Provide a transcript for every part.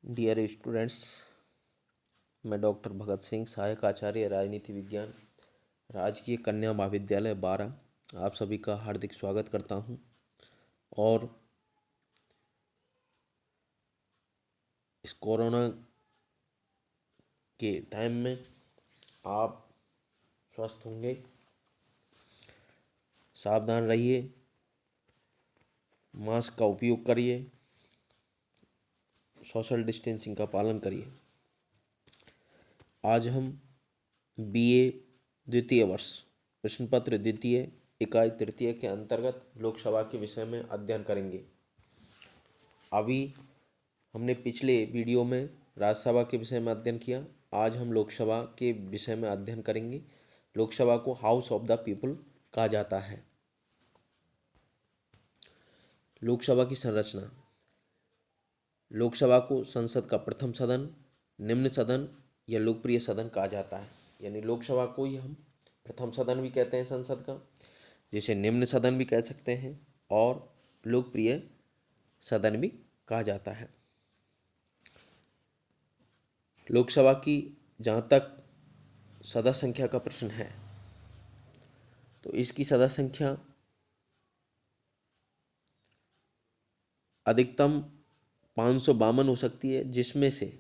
Dear students, मैं doctor Bhagat Singh, सहायक आचार्य राजनीति विज्ञान, राजकीय कन्या महाविद्यालय बारा, आप सभी का हार्दिक स्वागत करता हूं। और इस कोरोना के टाइम में आप स्वस्थ होंगे, सावधान रहिए, मास्क का उपयोग करिए, सोशल डिस्टेंसिंग का पालन करिए। आज हम बीए द्वितीय वर्ष प्रश्न पत्र द्वितीय इकाई तृतीय के अंतर्गत लोकसभा के विषय में अध्ययन करेंगे। अभी हमने पिछले वीडियो में राज्यसभा के विषय में अध्ययन किया। आज हम लोकसभा के विषय में अध्ययन करेंगे। लोकसभा को हाउस ऑफ द पीपल कहा जाता है। लोकसभा की संरचना। लोकसभा को संसद का प्रथम सदन, निम्न सदन या लोकप्रिय सदन कहा जाता है। यानी लोकसभा को ही हम प्रथम सदन भी कहते हैं संसद का, जिसे निम्न सदन भी कह सकते हैं और लोकप्रिय सदन भी कहा जाता है। लोकसभा की जहाँ तक सदस्य संख्या का प्रश्न है तो इसकी सदस्य संख्या अधिकतम 552 हो सकती है, जिसमें से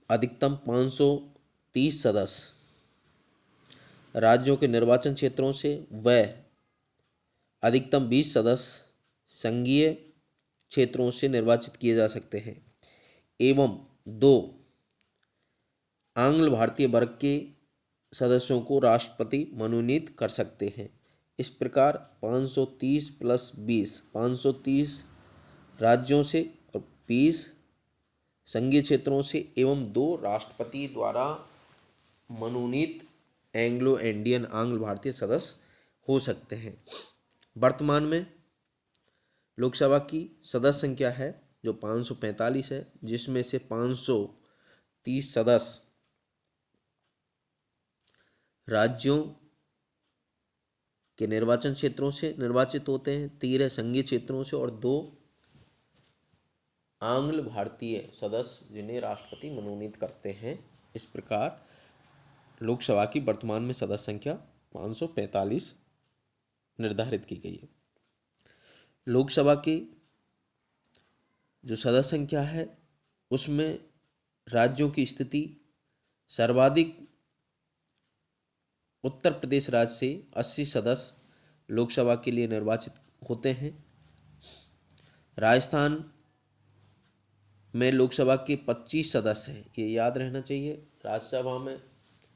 अधिकतम 530 सदस्य राज्यों के निर्वाचन क्षेत्रों से व अधिकतम 20 सदस्य संघीय क्षेत्रों से निर्वाचित किए जा सकते हैं एवं 2 आंग्ल भारतीय वर्ग के सदस्यों को राष्ट्रपति मनोनीत कर सकते हैं। इस प्रकार 530 प्लस 20 530 राज्यों से और 20 संघीय क्षेत्रों से एवं 2 राष्ट्रपति द्वारा मनोनीत एंग्लो इंडियन आंग्ल भारतीय सदस्य हो सकते हैं। वर्तमान में लोकसभा की सदस्य संख्या है जो 545 है, जिसमें से 530 सदस्य राज्यों के निर्वाचन क्षेत्रों से निर्वाचित होते हैं, 13 संघीय क्षेत्रों से और 2 आंग्ल भारतीय सदस्य जिन्हें राष्ट्रपति मनोनीत करते हैं। इस प्रकार लोकसभा की वर्तमान में सदस्य संख्या 545 निर्धारित की गई है। लोकसभा की जो सदस्य संख्या है उसमें राज्यों की स्थिति सर्वाधिक उत्तर प्रदेश राज्य से 80 सदस्य लोकसभा के लिए निर्वाचित होते हैं। राजस्थान में लोकसभा के 25 सदस्य हैं, ये याद रहना चाहिए। राज्यसभा में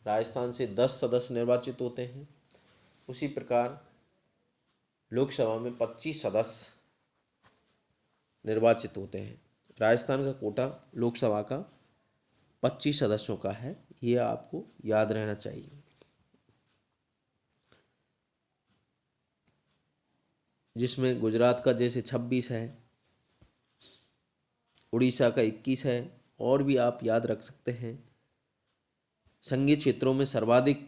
राजस्थान से 10 सदस्य निर्वाचित होते हैं। उसी प्रकार लोकसभा में 25 सदस्य निर्वाचित होते हैं। राजस्थान का कोटा लोकसभा का 25 सदस्यों का है, ये आपको याद रहना चाहिए। जिसमें गुजरात का जैसे 26 है, उड़ीसा का 21 है, और भी आप याद रख सकते हैं। संघीय क्षेत्रों में सर्वाधिक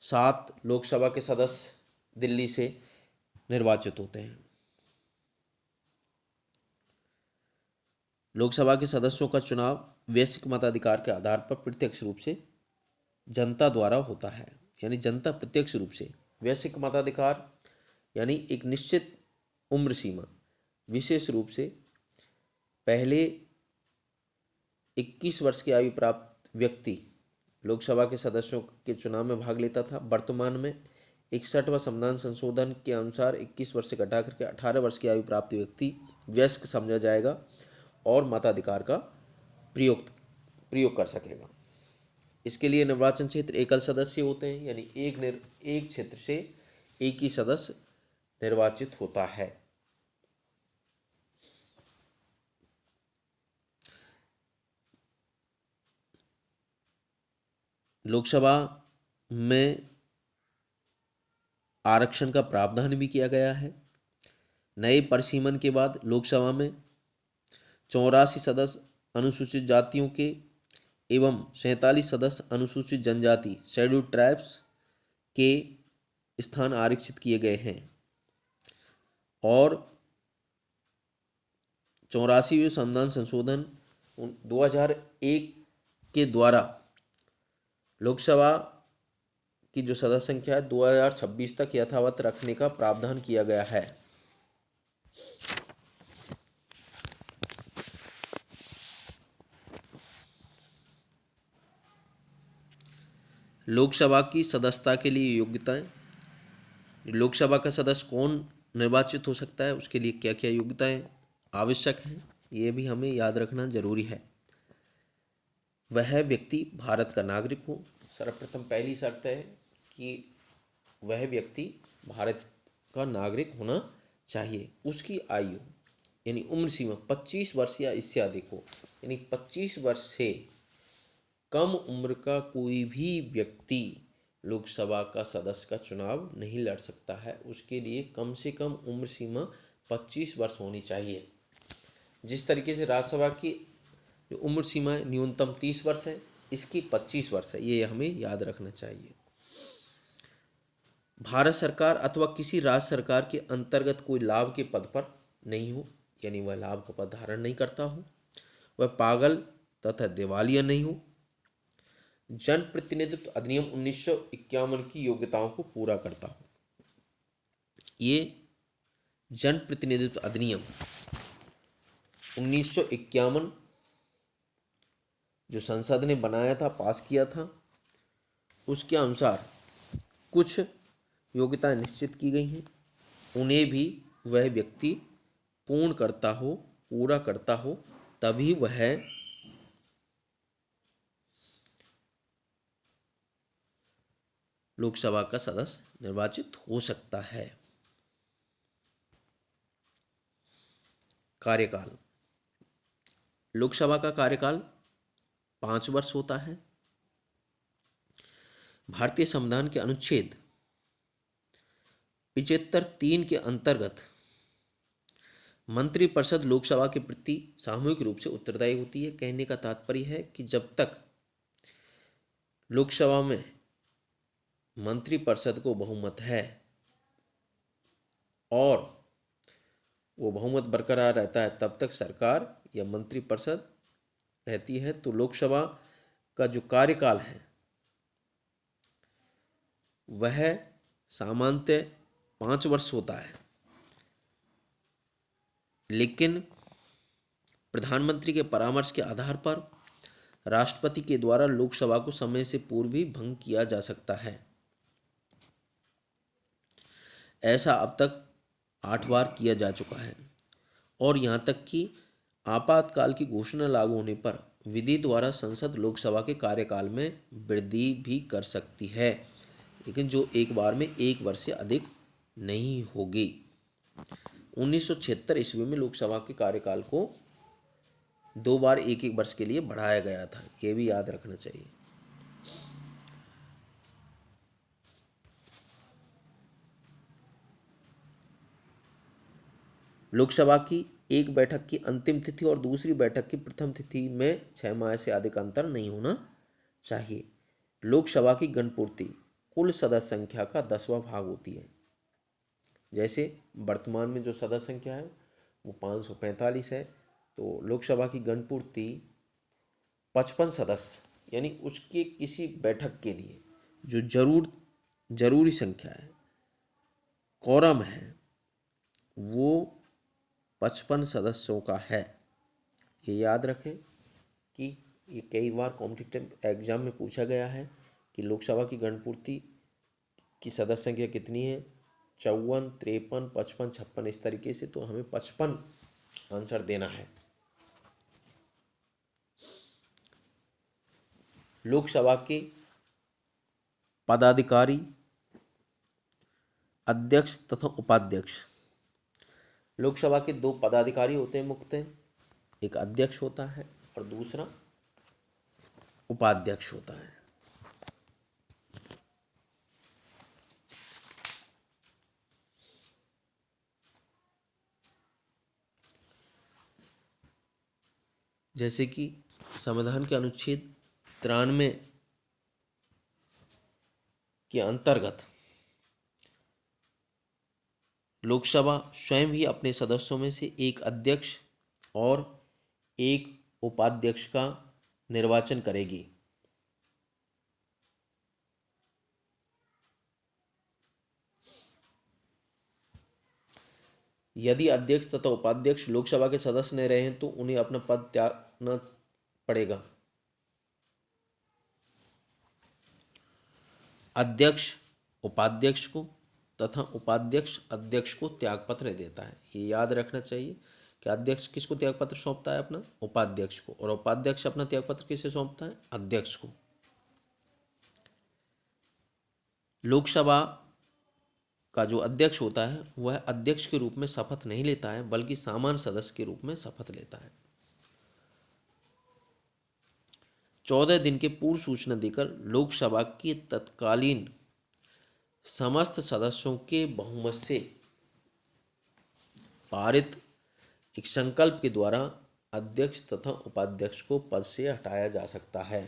7 लोकसभा के सदस्य दिल्ली से निर्वाचित होते हैं। लोकसभा के सदस्यों का चुनाव वैश्विक मताधिकार के आधार पर प्रत्यक्ष रूप से जनता द्वारा होता है। यानी जनता प्रत्यक्ष रूप से, वैश्विक मताधिकार यानी एक निश्चित उम्र सीमा, विशेष रूप से पहले 21 वर्ष की आयु प्राप्त व्यक्ति लोकसभा के सदस्यों के चुनाव में भाग लेता था। वर्तमान में 61वां संविधान संशोधन के अनुसार 21 वर्ष से घटा करके 18 वर्ष की आयु प्राप्त व्यक्ति वयस्क समझा जाएगा और मताधिकार का प्रयोग कर सकेगा। इसके लिए निर्वाचन क्षेत्र एकल सदस्य होते हैं, यानी एक क्षेत्र से एक ही सदस्य निर्वाचित होता है। लोकसभा में आरक्षण का प्रावधान भी किया गया है। नए परिसीमन के बाद लोकसभा में 84 सदस्य अनुसूचित जातियों के एवं 47 सदस्य अनुसूचित जनजाति शेड्यूल्ड ट्राइब्स के स्थान आरक्षित किए गए हैं और 84वें संविधान संशोधन 2001 के द्वारा लोकसभा की जो सदस्य संख्या है 2026 तक यथावत रखने का प्रावधान किया गया है। लोकसभा की सदस्यता के लिए योग्यताएं। लोकसभा का सदस्य कौन निर्वाचित हो सकता है, उसके लिए क्या क्या योग्यताएं आवश्यक हैं, ये भी हमें याद रखना जरूरी है। वह व्यक्ति भारत का नागरिक हो। सर्वप्रथम पहली शर्त है कि वह व्यक्ति भारत का नागरिक होना चाहिए। उसकी आयु यानी उम्र सीमा 25 वर्ष या इससे अधिक हो, यानी 25 वर्ष से कम उम्र का कोई भी व्यक्ति लोकसभा का सदस्य का चुनाव नहीं लड़ सकता है। उसके लिए कम से कम उम्र सीमा 25 वर्ष होनी चाहिए। जिस तरीके से राज्यसभा की जो उम्र सीमा है न्यूनतम 30 वर्ष है, इसकी 25 वर्ष है, ये हमें याद रखना चाहिए। भारत सरकार अथवा किसी राज्य सरकार के अंतर्गत कोई लाभ के पद पर नहीं हो, यानी वह लाभ का पद धारण नहीं करता हो। वह पागल तथा दिवालिया नहीं हो। जन प्रतिनिधित्व अधिनियम 1951 की योग्यताओं को पूरा करता हो। ये जन प्रतिनिधित्व अधिनियम 1951 जो संसद ने बनाया था, पास किया था, उसके अनुसार कुछ योग्यताएं निश्चित की गई हैं। उन्हें भी वह व्यक्ति पूर्ण करता हो, पूरा करता हो, तभी वह लोकसभा का सदस्य निर्वाचित हो सकता है। कार्यकाल। लोकसभा का कार्यकाल 5 वर्ष होता है। भारतीय संविधान के अनुच्छेद 75(3) के अंतर्गत मंत्रिपरिषद लोकसभा के प्रति सामूहिक रूप से उत्तरदायी होती है। कहने का तात्पर्य है कि जब तक लोकसभा में मंत्रिपरिषद को बहुमत है और वो बहुमत बरकरार रहता है, तब तक सरकार या मंत्रिपरिषद रहती है। तो लोकसभा का जो कार्यकाल है वह सामान्यतः 5 वर्ष होता है, लेकिन प्रधानमंत्री के परामर्श के आधार पर राष्ट्रपति के द्वारा लोकसभा को समय से पूर्व भी भंग किया जा सकता है। ऐसा अब तक 8 बार किया जा चुका है और यहाँ तक कि आपातकाल की घोषणा लागू होने पर विधि द्वारा संसद लोकसभा के कार्यकाल में वृद्धि भी कर सकती है, लेकिन जो एक बार में 1 वर्ष से अधिक नहीं होगी। 1976 ईस्वी में लोकसभा के कार्यकाल को 2 बार 1-1 वर्ष के लिए बढ़ाया गया था, ये भी याद रखना चाहिए। लोकसभा की एक बैठक की अंतिम तिथि और दूसरी बैठक की प्रथम तिथि में 6 माह से अधिक अंतर नहीं होना चाहिए। लोकसभा की गणपूर्ति कुल सदस्य संख्या का 10वां भाग होती है। जैसे वर्तमान में जो सदस्य संख्या है वो 545 है, तो लोकसभा की गणपूर्ति 55 सदस्य यानी उसके किसी बैठक के लिए जो जरूरी संख्या है, कोरम है, वो 55 सदस्यों का है। ये याद रखें कि ये कई बार कॉम्पिटिटिव एग्जाम में पूछा गया है कि लोकसभा की गणपूर्ति की सदस्य संख्या कितनी है, 54, 53, 55, 56, इस तरीके से। तो हमें 55 आंसर देना है। लोकसभा के पदाधिकारी, अध्यक्ष तथा उपाध्यक्ष। लोकसभा के 2 पदाधिकारी होते हैं मुख्यतः, एक अध्यक्ष होता है और दूसरा उपाध्यक्ष होता है। जैसे कि संविधान के अनुच्छेद 93 के अंतर्गत लोकसभा स्वयं ही अपने सदस्यों में से एक अध्यक्ष और एक उपाध्यक्ष का निर्वाचन करेगी। यदि अध्यक्ष तथा उपाध्यक्ष लोकसभा के सदस्य नहीं रहे हैं तो उन्हें अपना पद त्यागना पड़ेगा। अध्यक्ष उपाध्यक्ष को तथा उपाध्यक्ष अध्यक्ष को त्यागपत्र देता है। ये याद रखना चाहिए कि अध्यक्ष किसको त्यागपत्र सौंपता है? अपना उपाध्यक्ष को, और उपाध्यक्ष अपना त्यागपत्र किसे सौंपता है? अध्यक्ष को। लोकसभा का जो अध्यक्ष होता है वह अध्यक्ष के रूप में शपथ नहीं लेता है, बल्कि सामान्य सदस्य के रूप में शपथ लेता है। 14 दिन के पूर्व सूचना देकर लोकसभा के तत्कालीन समस्त सदस्यों के बहुमत से पारित एक संकल्प के द्वारा अध्यक्ष तथा उपाध्यक्ष को पद से हटाया जा सकता है।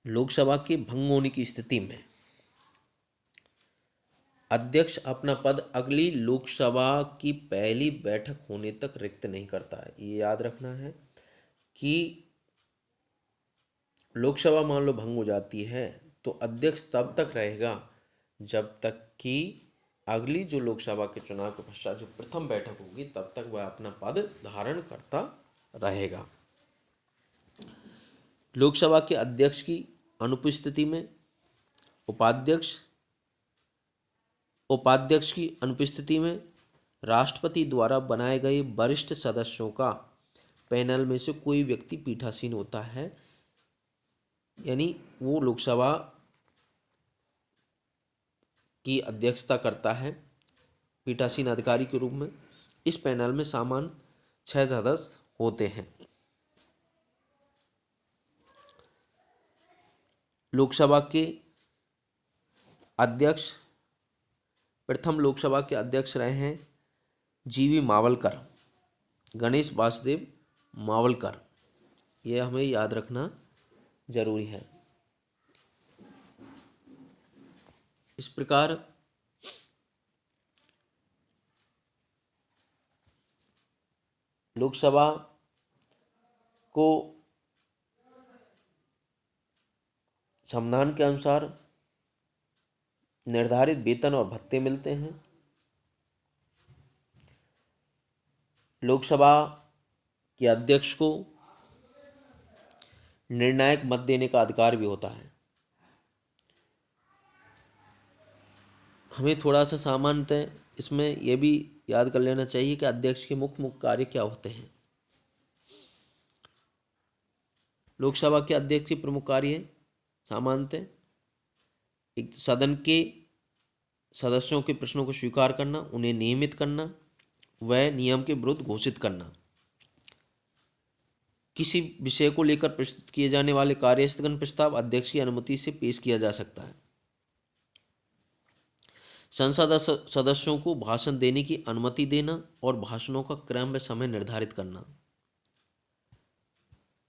लोकसभा के भंग होने की स्थिति में अध्यक्ष अपना पद अगली लोकसभा की पहली बैठक होने तक रिक्त नहीं करता है। ये याद रखना है कि लोकसभा मान लो भंग हो जाती है तो अध्यक्ष तब तक रहेगा जब तक कि अगली जो लोकसभा के चुनाव के पश्चात जो प्रथम बैठक होगी तब तक वह अपना पद धारण करता रहेगा। लोकसभा के अध्यक्ष की अनुपस्थिति में उपाध्यक्ष की अनुपस्थिति में राष्ट्रपति द्वारा बनाए गए वरिष्ठ सदस्यों का पैनल में से कोई व्यक्ति पीठासीन होता है, यानी वो लोकसभा की अध्यक्षता करता है पीठासीन अधिकारी के रूप में। इस पैनल में सामान्य 6 सदस्य होते हैं। लोकसभा के अध्यक्ष प्रथम लोकसभा के अध्यक्ष रहे हैं जीवी मावलकर, गणेश वासुदेव मावलकर। यह हमें याद रखना जरूरी है। इस प्रकार लोकसभा को संविधान के अनुसार निर्धारित वेतन और भत्ते मिलते हैं। लोकसभा के अध्यक्ष को निर्णायक मत देने का अधिकार भी होता है। हमें थोड़ा सा सामान्यतः इसमें यह भी याद कर लेना चाहिए कि अध्यक्ष के मुख्य कार्य क्या होते हैं। लोकसभा के अध्यक्ष के प्रमुख कार्य सामान्यतः एक सदन के सदस्यों के प्रश्नों को स्वीकार करना, उन्हें नियमित करना, वह नियम के विरुद्ध घोषित करना, किसी विषय को लेकर प्रस्तुत किए जाने वाले कार्यस्थगन प्रस्ताव अध्यक्ष की अनुमति से पेश किया जा सकता है। संसद सदस्यों को भाषण देने की अनुमति देना और भाषणों का क्रम व समय निर्धारित करना,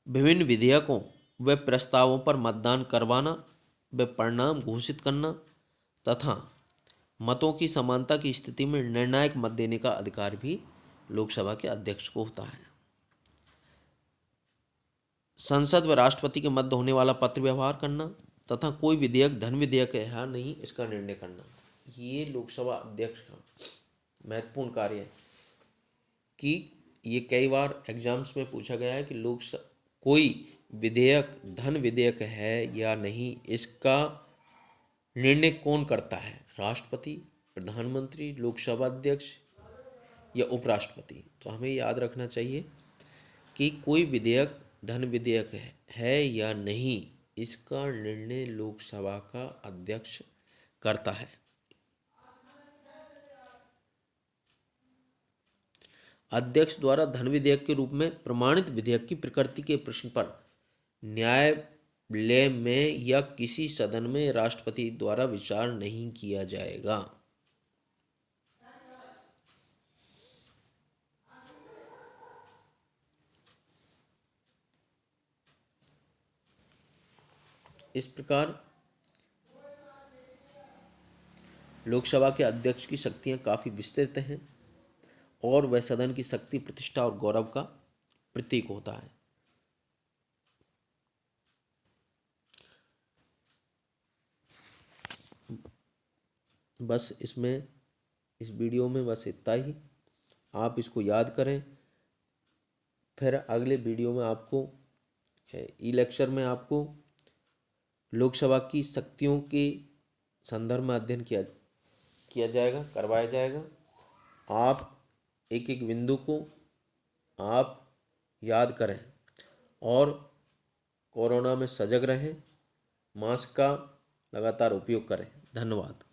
विभिन्न विधेयकों व प्रस्तावों पर मतदान करवाना व परिणाम घोषित करना तथा मतों की समानता की स्थिति में निर्णायक मत देने का अधिकार भी लोकसभा के अध्यक्ष को होता है। संसद व राष्ट्रपति के मध्य होने वाला पत्र व्यवहार करना तथा कोई विधेयक धन विधेयक है या नहीं इसका निर्णय करना, ये लोकसभा अध्यक्ष का महत्वपूर्ण कार्य है। कि ये कई बार एग्जाम्स में पूछा गया है कि कोई विधेयक धन विधेयक है या नहीं इसका निर्णय कौन करता है? राष्ट्रपति, प्रधानमंत्री, लोकसभा अध्यक्ष या उपराष्ट्रपति। तो हमें याद रखना चाहिए कि कोई विधेयक धन विधेयक है या नहीं इसका निर्णय लोकसभा का अध्यक्ष करता है। अध्यक्ष द्वारा धन विधेयक के रूप में प्रमाणित विधेयक की प्रकृति के प्रश्न पर न्यायालय में या किसी सदन में राष्ट्रपति द्वारा विचार नहीं किया जाएगा। इस प्रकार लोकसभा के अध्यक्ष की शक्तियां काफ़ी विस्तृत हैं और वह सदन की शक्ति, प्रतिष्ठा और गौरव का प्रतीक होता है। बस इसमें, इस वीडियो में बस इतना ही। आप इसको याद करें। फिर अगले वीडियो में आपको ई लेक्चर में आपको लोकसभा की शक्तियों के संदर्भ में अध्ययन किया जाएगा, करवाया जाएगा। आप एक एक बिंदु को आप याद करें और कोरोना में सजग रहें, मास्क का लगातार उपयोग करें। धन्यवाद।